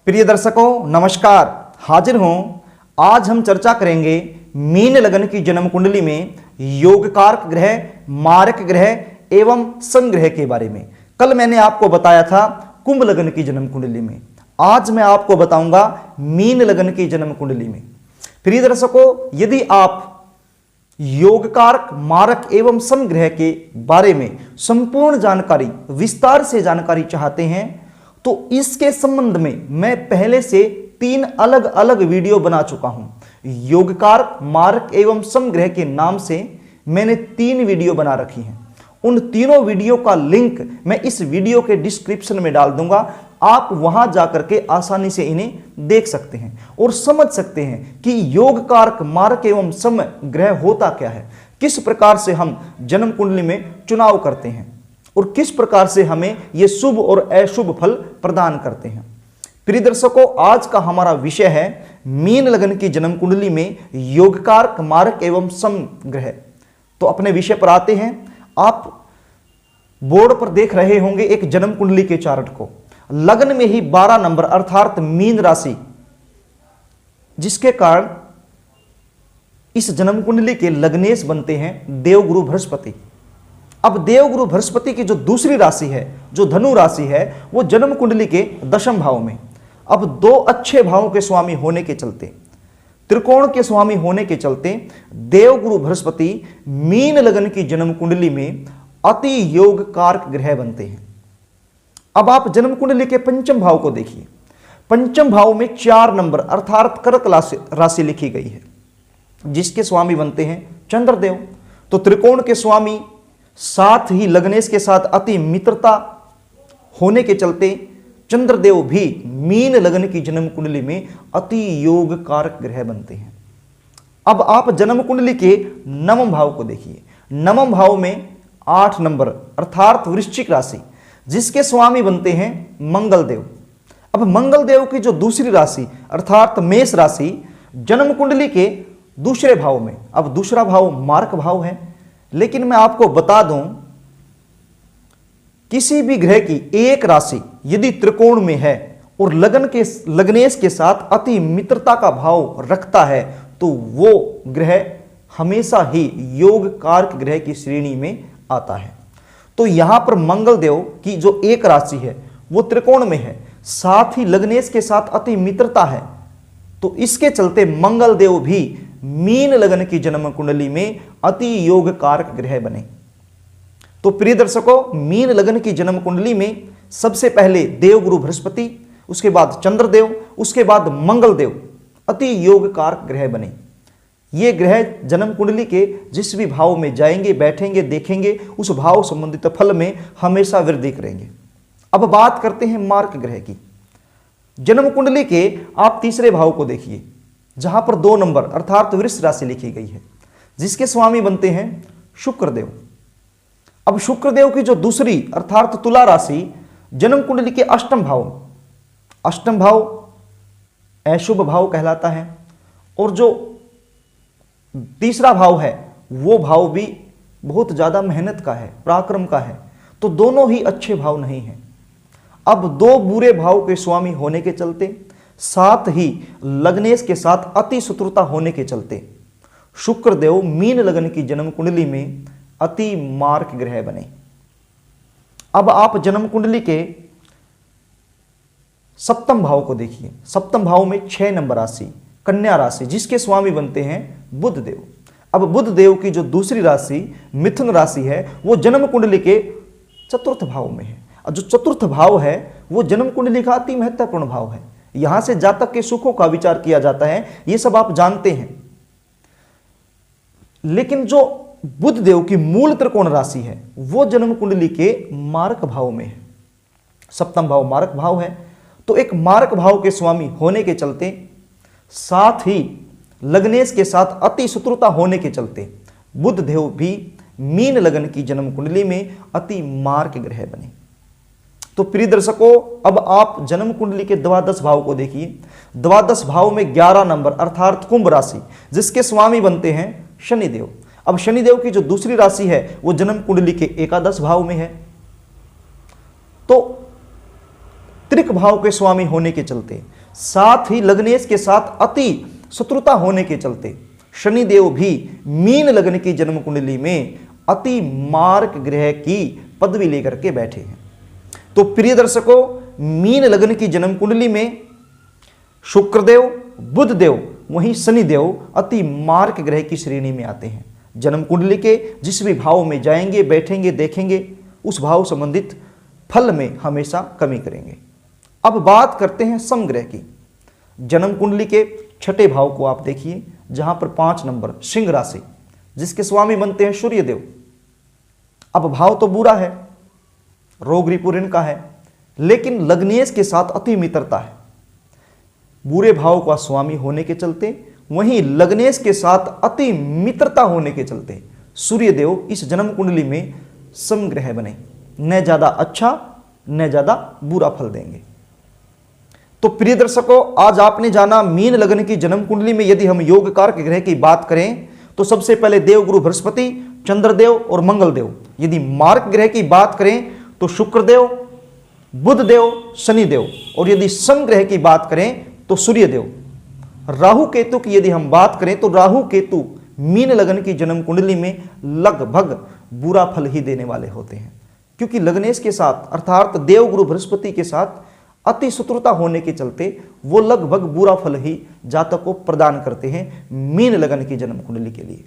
प्रिय दर्शकों नमस्कार, हाजिर हूं। आज हम चर्चा करेंगे मीन लगन की जन्म कुंडली में योगकारक ग्रह, मारक ग्रह एवं संग्रह के बारे में। कल मैंने आपको बताया था कुंभ लगन की जन्म कुंडली में, आज मैं आपको बताऊंगा मीन लगन की जन्म कुंडली में। प्रिय दर्शकों, यदि आप योगकारक, मारक एवं संग्रह के बारे में संपूर्ण जानकारी, विस्तार से जानकारी चाहते हैं तो इसके संबंध में मैं पहले से 3 अलग अलग वीडियो बना चुका हूं। योगकारक, मारक एवं संग्रह के नाम से मैंने 3 वीडियो बना रखी हैं। उन तीनों वीडियो का लिंक मैं इस वीडियो के डिस्क्रिप्शन में डाल दूंगा। आप वहां जाकर के आसानी से इन्हें देख सकते हैं और समझ सकते हैं कि योगकारक, मारक एवं संग्रह होता क्या है, किस प्रकार से हम जन्म कुंडली में चुनाव करते हैं और किस प्रकार से हमें ये शुभ और अशुभ फल प्रदान करते हैं। प्रिय दर्शकों, आज का हमारा विषय है मीन लगन की जन्म कुंडली में योगकारक, मारक एवं संग्रह। तो अपने विषय पर आते हैं। आप बोर्ड पर देख रहे होंगे एक जन्म कुंडली के चार्ट को। लग्न में ही 12 नंबर अर्थात मीन राशि, जिसके कारण इस जन्म कुंडली के लग्नेश बनते हैं देवगुरु बृहस्पति। अब देवगुरु बृहस्पति की जो दूसरी राशि है, जो धनु राशि है, वो जन्म कुंडली के 10वें भाव में। अब 2 अच्छे भावों के स्वामी होने के चलते, त्रिकोण के स्वामी होने के चलते देवगुरु बृहस्पति मीन लगन की जन्म कुंडली में अति योग कारक ग्रह बनते हैं। अब आप जन्म कुंडली के 5वें भाव को देखिए। 5वें भाव में 4 नंबर अर्थात कर्क राशि लिखी गई है, जिसके स्वामी बनते हैं चंद्रदेव। तो त्रिकोण के स्वामी, साथ ही लग्नेश के साथ अति मित्रता होने के चलते चंद्रदेव भी मीन लगन की जन्म कुंडली में अति योग कारक ग्रह बनते हैं। अब आप जन्म कुंडली के 9वें भाव को देखिए। 9वें भाव में 8 नंबर अर्थात वृश्चिक राशि, जिसके स्वामी बनते हैं मंगल देव। अब मंगल देव की जो दूसरी राशि अर्थात मेष राशि जन्म कुंडली के दूसरे भाव में। अब दूसरा भाव मारक भाव है, लेकिन मैं आपको बता दूं, किसी भी ग्रह की एक राशि यदि त्रिकोण में है और लग्नेश के साथ अति मित्रता का भाव रखता है तो वो ग्रह हमेशा ही योग कारक ग्रह की श्रेणी में आता है। तो यहां पर मंगल देव की जो एक राशि है वो त्रिकोण में है, साथ ही लग्नेश के साथ अति मित्रता है, तो इसके चलते मंगल देव भी मीन लगन की जन्म कुंडली में अति योग कारक ग्रह बने। तो प्रिय दर्शकों, मीन लगन की जन्म कुंडली में सबसे पहले देवगुरु बृहस्पति, उसके बाद चंद्रदेव, उसके बाद मंगल देव अति योग कारक ग्रह बने। ये ग्रह जन्म कुंडली के जिस भी भाव में जाएंगे, बैठेंगे, देखेंगे, उस भाव संबंधित फल में हमेशा वृद्धि करेंगे। अब बात करते हैं मारक ग्रह की। जन्म कुंडली के आप तीसरे भाव को देखिए, जहां पर 2 नंबर अर्थात वृष राशि लिखी गई है, जिसके स्वामी बनते हैं शुक्रदेव। अब शुक्रदेव की जो दूसरी अर्थात तुला राशि जन्म कुंडली के 8वें भाव, 8वां भाव अशुभ भाव कहलाता है, और जो तीसरा भाव है वो भाव भी बहुत ज्यादा मेहनत का है, पराक्रम का है। तो दोनों ही अच्छे भाव नहीं हैं। अब 2 बुरे भाव के स्वामी होने के चलते, साथ ही लग्नेश के साथ अति शत्रुता होने के चलते शुक्रदेव मीन लगन की जन्म कुंडली में अति मारक ग्रह बने। अब आप जन्म कुंडली के 7वें भाव को देखिए। 7वें भाव में 6 नंबर राशि कन्या राशि, जिसके स्वामी बनते हैं बुध देव। अब बुध देव की जो दूसरी राशि मिथुन राशि है वो जन्म कुंडली के 4th भाव में है। और जो 4th भाव है वो जन्म कुंडली का अति महत्वपूर्ण भाव है। यहां से जातक के सुखों का विचार किया जाता है, ये सब आप जानते हैं। लेकिन जो बुध देव की मूल त्रिकोण राशि है वो जन्म कुंडली के मारक भाव में है। 7वां भाव मारक भाव है, तो एक मारक भाव के स्वामी होने के चलते, साथ ही लग्नेश के साथ अति शत्रुता होने के चलते बुध देव भी मीन लगन की जन्म कुंडली में अति मारक ग्रह बने। तो प्रिय दर्शकों, अब आप जन्म कुंडली के 12 भाव को देखिए। 12 भाव में 11 नंबर अर्थात कुंभ राशि, जिसके स्वामी बनते हैं शनिदेव। अब शनिदेव की जो दूसरी राशि है वो जन्म कुंडली के 11 भाव में है। तो त्रिक भाव के स्वामी होने के चलते साथ ही लग्नेश के साथ अति शत्रुता होने के चलते शनिदेव भी मीन लग्न की जन्म कुंडली में अति मारक ग्रह की पदवी लेकर के बैठे हैं। तो प्रिय दर्शकों, मीन लग्न की जन्म कुंडली में शुक्रदेव, बुधदेव, वहीं शनिदेव अति मारक ग्रह की श्रेणी में आते हैं। जन्म कुंडली के जिस भी भाव में जाएंगे, बैठेंगे, देखेंगे, उस भाव संबंधित फल में हमेशा कमी करेंगे। अब बात करते हैं समग्रह की। जन्म कुंडली के छठे भाव को आप देखिए, जहां पर 5 नंबर सिंह राशि, जिसके स्वामी बनते हैं सूर्यदेव। अब भाव तो बुरा है, रोग रिपु ऋण का है, लेकिन लग्नेश के साथ अति मित्रता है। बुरे भाव का स्वामी होने के चलते, वहीं लग्नेश के साथ अति मित्रता होने के चलते सूर्यदेव इस जन्म कुंडली में समग्रह बने, न ज्यादा अच्छा न ज्यादा बुरा फल देंगे। तो प्रिय दर्शकों, आज आपने जाना मीन लग्न की जन्म कुंडली में यदि हम योग कारक ग्रह की बात करें तो सबसे पहले देवगुरु बृहस्पति, चंद्रदेव और मंगलदेव। यदि मार्क ग्रह की बात करें तो शुक्रदेव, बुधदेव, शनिदेव, और यदि सन ग्रह की बात करें तो सूर्यदेव। राहु केतु की यदि हम बात करें तो राहु केतु मीन लग्न की जन्म कुंडली में लगभग बुरा फल ही देने वाले होते हैं, क्योंकि लग्नेश के साथ अर्थात देवगुरु बृहस्पति के साथ अति शत्रुता होने के चलते वो लगभग बुरा फल ही जातक को प्रदान करते हैं मीन लग्न की जन्म कुंडली के लिए।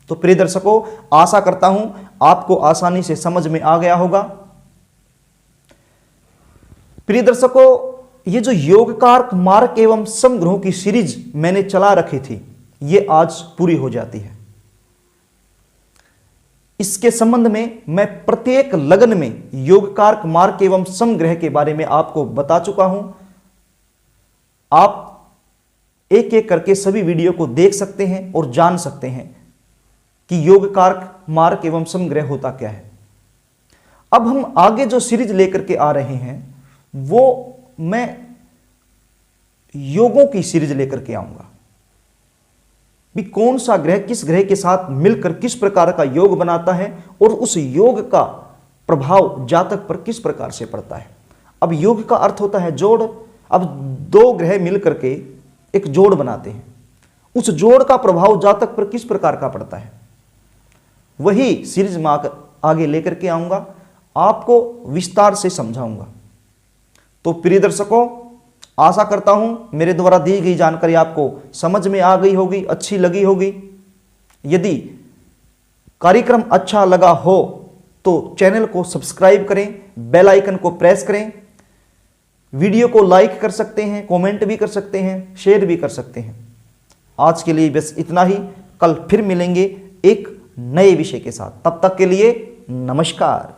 तो प्रिय दर्शकों, आशा करता हूं आपको आसानी से समझ में आ गया होगा। प्रिय दर्शकों, ये जो योग कारक मार्क एवं समग्रहों की सीरीज मैंने चला रखी थी, ये आज पूरी हो जाती है। इसके संबंध में मैं प्रत्येक लग्न में योग कारक मार्क एवं समग्रह के बारे में आपको बता चुका हूं। आप एक एक करके सभी वीडियो को देख सकते हैं और जान सकते हैं कि योग कारक मार्क एवं समग्रह होता क्या है। अब हम आगे जो सीरीज लेकर के आ रहे हैं वो मैं योगों की सीरीज लेकर के आऊंगा भी कौन सा ग्रह किस ग्रह के साथ मिलकर किस प्रकार का योग बनाता है और उस योग का प्रभाव जातक पर किस प्रकार से पड़ता है। अब योग का अर्थ होता है जोड़। अब 2 ग्रह मिलकर के एक जोड़ बनाते हैं, उस जोड़ का प्रभाव जातक पर किस प्रकार का पड़ता है, वही सीरीज में आगे लेकर के आऊंगा, आपको विस्तार से समझाऊंगा। तो प्रिय दर्शकों, आशा करता हूं मेरे द्वारा दी गई जानकारी आपको समझ में आ गई होगी, अच्छी लगी होगी। यदि कार्यक्रम अच्छा लगा हो तो चैनल को सब्सक्राइब करें, बेल आइकन को प्रेस करें, वीडियो को लाइक कर सकते हैं, कमेंट भी कर सकते हैं, शेयर भी कर सकते हैं। आज के लिए बस इतना ही। कल फिर मिलेंगे एक नए विषय के साथ। तब तक के लिए नमस्कार।